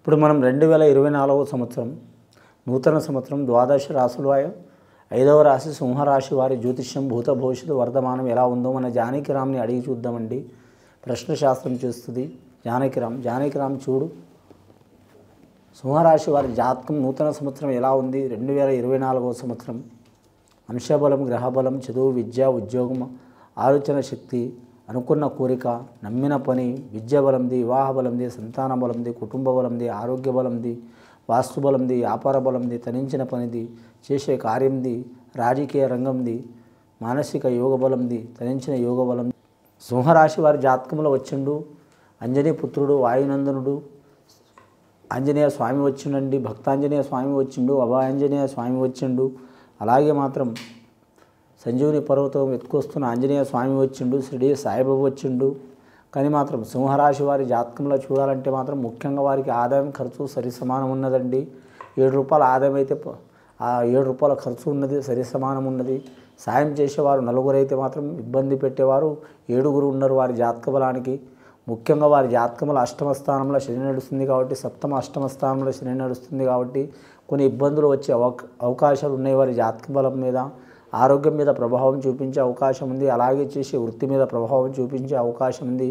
ఇప్పుడు మనం 2024వ సంవత్సరం నూతన సంవత్సరం ద్వాదశ రాశులు 5వ రాశి సింహరాశి వారి జ్యోతిష్యం భూత భవిష్యత్తు వర్తమానం ఎలా ఉందో మన జానకిరామ్ని అడిగి చూద్దామండి. ప్రశ్న శాస్త్రం చేస్తుంది జానకిరామ్ చూడు, సింహరాశి వారి జాతకం నూతన సంవత్సరం ఎలా ఉంది? 2024వ సంవత్సరం అంశబలం, గ్రహబలం, చదువు, విద్య, ఉద్యోగం, ఆలోచన శక్తి, అనుకున్న కోరిక, నమ్మిన పని, విద్య బలంది, వివాహ బలంది, సంతాన బలంది, కుటుంబ బలంది, ఆరోగ్య బలంది, వాస్తు బలంది, వ్యాపార బలంది, తరించిన పనిది, చేసే కార్యంది, రాజకీయ రంగంది, మానసిక యోగ బలంది, తరించిన యోగ బలం. సింహరాశి వారి జాతకంలో వచ్చిండు అంజనీ పుత్రుడు వాయునందనుడు ఆంజనేయ స్వామి వచ్చిండండి. భక్తాంజనేయ స్వామి వచ్చిండు, అభయాంజనేయ స్వామి వచ్చిండు. అలాగే మాత్రం సంజీవుని పర్వతం ఎత్తుకొస్తున్న ఆంజనేయ స్వామి వచ్చిండు, షిరిడి సాయిబాబా వచ్చిండు. కానీ మాత్రం సింహరాశి వారి జాతకంలో చూడాలంటే మాత్రం ముఖ్యంగా వారికి ఆదాయం ఖర్చు సరి సమానం ఉన్నదండి. 7 రూపాయల ఆదాయం అయితే ఆ 7 రూపాయల ఖర్చు ఉన్నది, సరి సమానం ఉన్నది. సాయం చేసేవారు 4 అయితే మాత్రం ఇబ్బంది పెట్టేవారు 7 ఉన్నారు వారి జాతక బలానికి. ముఖ్యంగా వారి జాతకంలో అష్టమ స్థానంలో శని నడుస్తుంది కాబట్టి, సప్తమ అష్టమ స్థానంలో శని నడుస్తుంది కాబట్టి కొన్ని ఇబ్బందులు వచ్చే అవకాశాలు ఉన్నాయి. వారి జాతక బలం మీద, ఆరోగ్యం మీద ప్రభావం చూపించే అవకాశం ఉంది. అలాగే చేసే వృత్తి మీద ప్రభావం చూపించే అవకాశం ఉంది.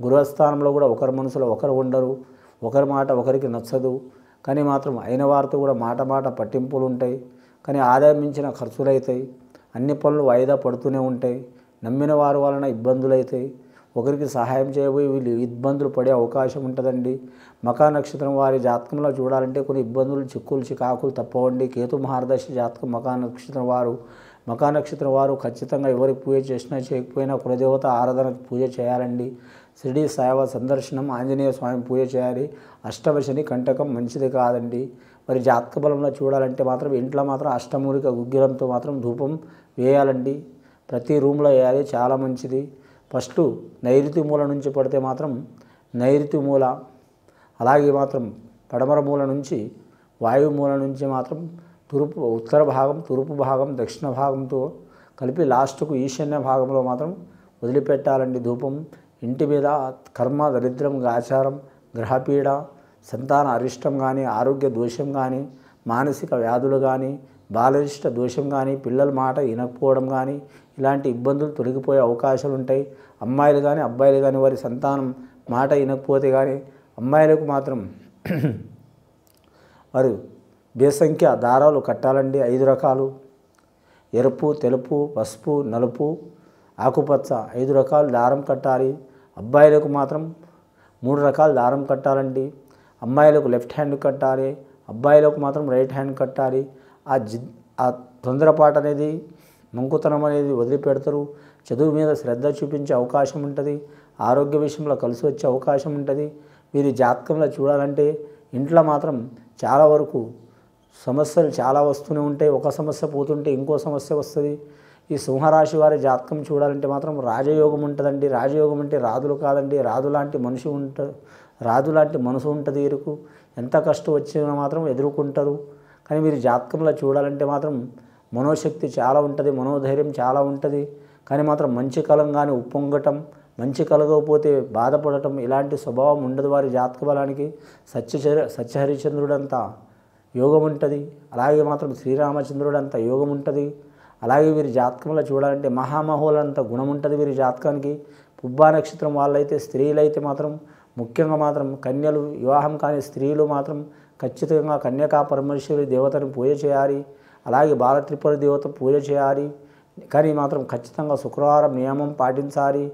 గృహస్థానంలో కూడా ఒకరి మనసులో ఒకరు ఉండరు, ఒకరి మాట ఒకరికి నచ్చదు. కానీ మాత్రం అయిన వారితో కూడా మాట పట్టింపులు ఉంటాయి. కానీ ఆదాయం మించిన ఖర్చులు అవుతాయి. అన్ని పనులు వాయిదా పడుతూనే ఉంటాయి. నమ్మిన వారి వలన ఇబ్బందులు అవుతాయి. ఒకరికి సహాయం చేయబోయి వీళ్ళు ఇబ్బందులు పడే అవకాశం ఉంటుందండి. మకా నక్షత్రం వారి జాతకంలో చూడాలంటే కొన్ని ఇబ్బందులు, చిక్కులు, చికాకులు తప్పవండి. కేతు మహారదశ జాతకం మకా నక్షత్రం వారు ఖచ్చితంగా ఎవరికి పూజ చేసినా చేయకపోయినా కులదేవత ఆరాధన పూజ చేయాలండి. షిరిడి సాయిబాబా సందర్శనం, ఆంజనేయ స్వామి పూజ చేయాలి. అష్టమశని కంటకం మంచిది కాదండి. మరి జాతక బలంలో చూడాలంటే మాత్రం ఇంట్లో మాత్రం అష్టమూలిక గుగ్గిలంతో మాత్రం ధూపం వేయాలండి. ప్రతి రూమ్లో వేయాలి, చాలా మంచిది. ఫస్ట్ నైరుతి మూల నుంచి పడితే మాత్రం నైరుతి మూల, అలాగే మాత్రం పడమర మూల నుంచి, వాయు మూల నుంచి మాత్రం ఉత్తర భాగం, తూర్పు భాగం, దక్షిణ భాగంతో కలిపి లాస్ట్కు ఈశాన్య భాగంలో మాత్రం వదిలిపెట్టాలండి ధూపం. ఇంటి మీద కర్మ, దరిద్రం, ఆచారం, గ్రహపీడ, సంతాన అరిష్టం కానీ, ఆరోగ్య దోషం కానీ, మానసిక వ్యాధులు కానీ, బాలరిష్ట దోషం కానీ, పిల్లల మాట వినకపోవడం కానీ ఇలాంటి ఇబ్బందులు తొలగిపోయే అవకాశాలు ఉంటాయి. అమ్మాయిలు కానీ అబ్బాయిలు కానీ వారి సంతానం మాట వినకపోతే కానీ అమ్మాయిలకు మాత్రం వారు బేసంఖ్య దారాలు కట్టాలండి. 5 రకాలు: ఎరుపు, తెలుపు, పసుపు, నలుపు, ఆకుపచ్చ 5 రకాలు దారం కట్టాలి. అబ్బాయిలకు మాత్రం 3 రకాల దారం కట్టాలండి. అమ్మాయిలకు లెఫ్ట్ హ్యాండ్ కట్టాలి, అబ్బాయిలకు మాత్రం రైట్ హ్యాండ్ కట్టాలి. ఆ తొందరపాటు అనేది, మంకుతనం అనేది వదిలిపెడతారు. చదువు మీద శ్రద్ధ చూపించే అవకాశం ఉంటుంది. ఆరోగ్య విషయంలో కలిసి వచ్చే అవకాశం ఉంటుంది. వీరి జాతకంలో చూడాలంటే ఇంట్లో మాత్రం చాలా వరకు సమస్యలు చాలా వస్తూనే ఉంటాయి. ఒక సమస్య పోతుంటే ఇంకో సమస్య వస్తుంది. ఈ సింహరాశి వారి జాతకం చూడాలంటే మాత్రం రాజయోగం ఉంటుందండి. రాజయోగం అంటే రాజులు కాదండి, రాజు లాంటి మనసు ఉంటుంది వీరికి. ఎంత కష్టం వచ్చినా మాత్రం ఎదుర్కొంటారు. కానీ వీరి జాతకంలో చూడాలంటే మాత్రం మనోశక్తి చాలా ఉంటుంది, మనోధైర్యం చాలా ఉంటుంది. కానీ మాత్రం మంచి కలం కానీ ఉప్పొంగటం, మంచి కలగకపోతే బాధపడటం ఇలాంటి స్వభావం ఉండదు వారి జాతక బలానికి. సత్యహరిచంద్రుడంతా యోగం ఉంటుంది. అలాగే మాత్రం శ్రీరామచంద్రుడంత యోగం ఉంటుంది. అలాగే వీరి జాతకంలో చూడాలంటే మహామహోలంత గుణం ఉంటుంది వీరి జాతకానికి. పుబ్బా నక్షత్రం వాళ్ళైతే, స్త్రీలైతే మాత్రం ముఖ్యంగా మాత్రం కన్యలు, వివాహం కాని స్త్రీలు మాత్రం ఖచ్చితంగా కన్యకా పరమేశ్వరి దేవతను పూజ చేయాలి. అలాగే బాలత్రిపుర దేవత పూజ చేయాలి. కానీ మాత్రం ఖచ్చితంగా శుక్రవారం నియమం పాటించాలి.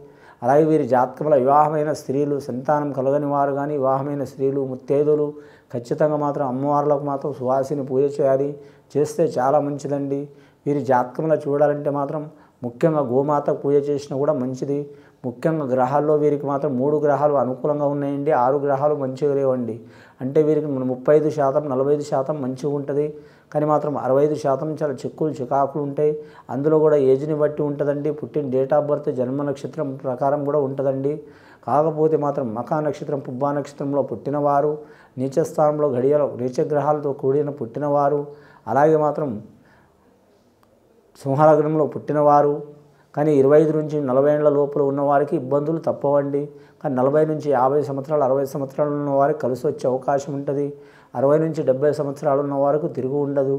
అలాగే వీరి జాతకంలో వివాహమైన స్త్రీలు, సంతానం కలగని వారు కానీ వివాహమైన స్త్రీలు, ముత్తైదులు ఖచ్చితంగా మాత్రం అమ్మవార్లకు మాత్రం సువాసిని పూజ చేయాలి. చేస్తే చాలా మంచిదండి. వీరి జాతకంలో చూడాలంటే మాత్రం ముఖ్యంగా గోమాత పూజ చేసినా కూడా మంచిది. ముఖ్యంగా గ్రహాల్లో వీరికి మాత్రం 3 గ్రహాలు అనుకూలంగా ఉన్నాయండి, 6 గ్రహాలు మంచిగా లేవండి. అంటే వీరికి 35%, 45% మంచిగా ఉంటుంది. కానీ మాత్రం 65% చాలా చిక్కులు, చికాకులు ఉంటాయి. అందులో కూడా ఏజ్ని బట్టి ఉంటుందండి. పుట్టిన డేట్ ఆఫ్ బర్త్, జన్మ నక్షత్రం ప్రకారం కూడా ఉంటుందండి. కాకపోతే మాత్రం మకా నక్షత్రం, పుబ్బా నక్షత్రంలో పుట్టినవారు, నీచస్థానంలో ఘడియలో నీచగ్రహాలతో కూడిన పుట్టినవారు, అలాగే మాత్రం సింహలగ్నంలో పుట్టినవారు, కానీ 25 నుంచి 40 ఏళ్ల లోపల ఉన్నవారికి ఇబ్బందులు తప్పవండి. కానీ 40 నుంచి 50 సంవత్సరాలు 60 సంవత్సరాలు ఉన్నవారికి కలిసి వచ్చే అవకాశం ఉంటుంది. 60 నుంచి 70 సంవత్సరాలు ఉన్నవారికి తిరుగు ఉండదు.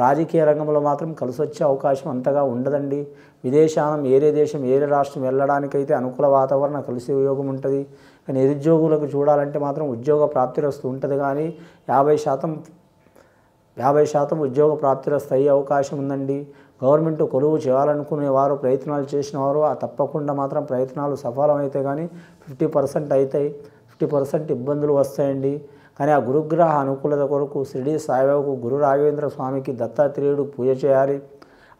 రాజకీయ రంగంలో మాత్రం కలిసి వచ్చే అవకాశం అంతగా ఉండదండి. విదేశానం ఏరే దేశం ఏరే రాష్ట్రం వెళ్ళడానికైతే అనుకూల వాతావరణం కలిసి యోగం ఉంటుంది. కానీ నిరుద్యోగులకు చూడాలంటే మాత్రం ఉద్యోగ ప్రాప్తిరస్తు ఉంటుంది. కానీ 50% ఉద్యోగ ప్రాప్తిరస్తు అయ్యే అవకాశం ఉందండి. గవర్నమెంట్ కొలువు చేయాలనుకునేవారు ప్రయత్నాలు చేసిన వారు తప్పకుండా మాత్రం ప్రయత్నాలు సఫలమైతే కానీ 50% అవుతాయి, 50% ఇబ్బందులు వస్తాయండి. కానీ ఆ గురుగ్రహ అనుకూలత కొరకు షిరిడి సాయిబాబాకు గురు రాఘవేంద్ర స్వామికి దత్తాత్రేయుడు పూజ చేయాలి.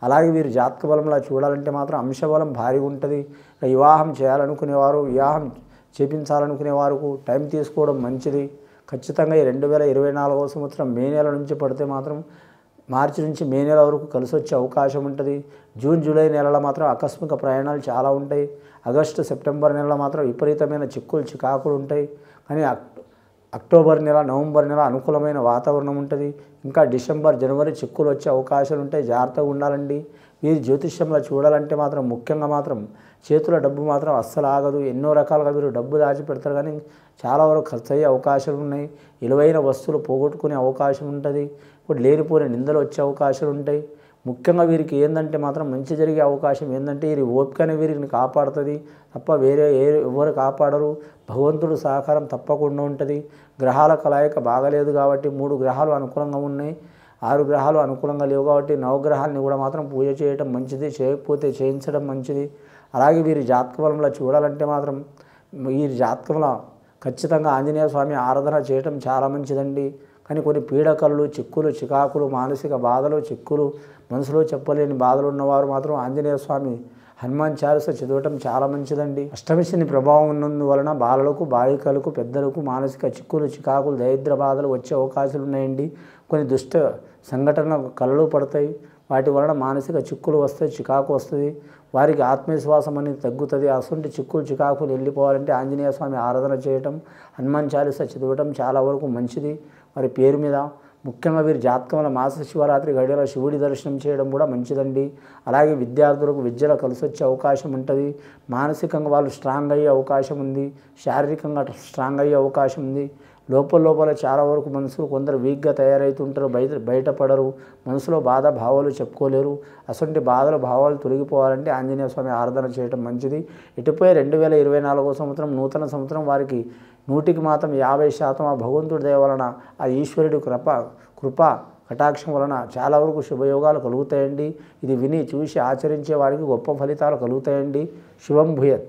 అలాగే వీరు జాతక బలంలా చూడాలంటే మాత్రం అంశబలం భారీగా ఉంటుంది. వివాహం చేయాలనుకునేవారు, వివాహం చేపించాలనుకునే వారికి టైం తీసుకోవడం మంచిది. ఖచ్చితంగా ఈ 2024వ సంవత్సరం మే నెల నుంచి పడితే మాత్రం మార్చి నుంచి మే నెల వరకు కలిసి వచ్చే అవకాశం ఉంటుంది. జూన్ జూలై నెలలో మాత్రం ఆకస్మిక ప్రయాణాలు చాలా ఉంటాయి. ఆగస్టు సెప్టెంబర్ నెలలో మాత్రం విపరీతమైన చిక్కులు చికాకులు ఉంటాయి. కానీ అక్టోబర్ నెల నవంబర్ నెల అనుకూలమైన వాతావరణం ఉంటుంది. ఇంకా డిసెంబర్ జనవరి చిక్కులు వచ్చే అవకాశాలు ఉంటాయి. జాగ్రత్తగా ఉండాలండి. వీరు జ్యోతిష్యంలో చూడాలంటే మాత్రం ముఖ్యంగా మాత్రం చేతుల డబ్బు మాత్రం అస్సలు ఆగదు. ఎన్నో రకాలుగా వీరు డబ్బు దాచిపెడతారు కానీ చాలా వరకు ఖర్చు అయ్యే అవకాశాలు ఉన్నాయి. విలువైన వస్తువులు పోగొట్టుకునే అవకాశం ఉంటుంది. ఇప్పుడు లేనిపోయిన నిందలు వచ్చే అవకాశాలు ఉంటాయి. ముఖ్యంగా వీరికి ఏంటంటే మాత్రం మంచి జరిగే అవకాశం ఏంటంటే వీరి ఓపికనే వీరిని కాపాడుతుంది తప్ప వేరే ఎవరు కాపాడరు. భగవంతుడు సహకారం తప్పకుండా ఉంటుంది. గ్రహాల కలయిక బాగలేదు కాబట్టి 3 గ్రహాలు అనుకూలంగా ఉన్నాయి, 6 గ్రహాలు అనుకూలంగా లేవు కాబట్టి నవగ్రహాలని కూడా మాత్రం పూజ చేయడం మంచిది, చేయకపోతే చేయించడం మంచిది. అలాగే వీరి జాతక బలంలో చూడాలంటే మాత్రం వీరి జాతకంలో ఖచ్చితంగా ఆంజనేయ స్వామి ఆరాధన చేయటం చాలా మంచిదండి. కానీ కొన్ని పీడకలు చిక్కులు చికాకులు మానసిక బాధలు చిక్కులు మనసులో చెప్పలేని బాధలు ఉన్నవారు మాత్రం ఆంజనేయ స్వామి హనుమాన్ చాలీస చదవటం చాలా మంచిదండి. అష్టమి శని ప్రభావం ఉన్నందువలన బాలలకు బాలికలకు పెద్దలకు మానసిక చిక్కులు చికాకులు దరిద్ర బాధలు వచ్చే అవకాశాలు ఉన్నాయండి. కొన్ని దుష్ట సంఘటనలు కలలు పడతాయి. వాటి వలన మానసిక చిక్కులు వస్తాయి, చికాకు వస్తుంది. వారికి ఆత్మవిశ్వాసం అనేది తగ్గుతుంది. అసంటి చిక్కులు చికాకులు వెళ్ళిపోవాలంటే ఆంజనేయ స్వామి ఆరాధన చేయటం, హనుమాన్ చాలీస చదవటం చాలా వరకు మంచిది. వారి పేరు మీద ముఖ్యంగా వీరి జాతకంలో మాస శివరాత్రి గడియల శివుడి దర్శనం చేయడం కూడా మంచిదండి. అలాగే విద్యార్థులకు విద్యలో కలిసి వచ్చే అవకాశం ఉంటుంది. మానసికంగా వాళ్ళు స్ట్రాంగ్ అయ్యే అవకాశం ఉంది, శారీరకంగా స్ట్రాంగ్ అయ్యే అవకాశం ఉంది. లోపల చాలా వరకు మనుషులు కొందరు వీక్గా తయారవుతుంటారు, బయటపడరు, మనసులో బాధ భావాలు చెప్పుకోలేరు. అటువంటి బాధలు భావాలు తొలగిపోవాలంటే ఆంజనేయ స్వామి ఆరాధన చేయడం మంచిది. ఇటుపై 2024వ సంవత్సరం నూతన సంవత్సరం వారికి 100కి మాత్రం 50% ఆ భగవంతుడి దయ వలన ఆ ఈశ్వరుడి కృప కటాక్షం వలన చాలా వరకు శుభయోగాలు కలుగుతాయండి. ఇది విని చూసి ఆచరించే వారికి గొప్ప ఫలితాలు కలుగుతాయండి. శుభం భూయత్.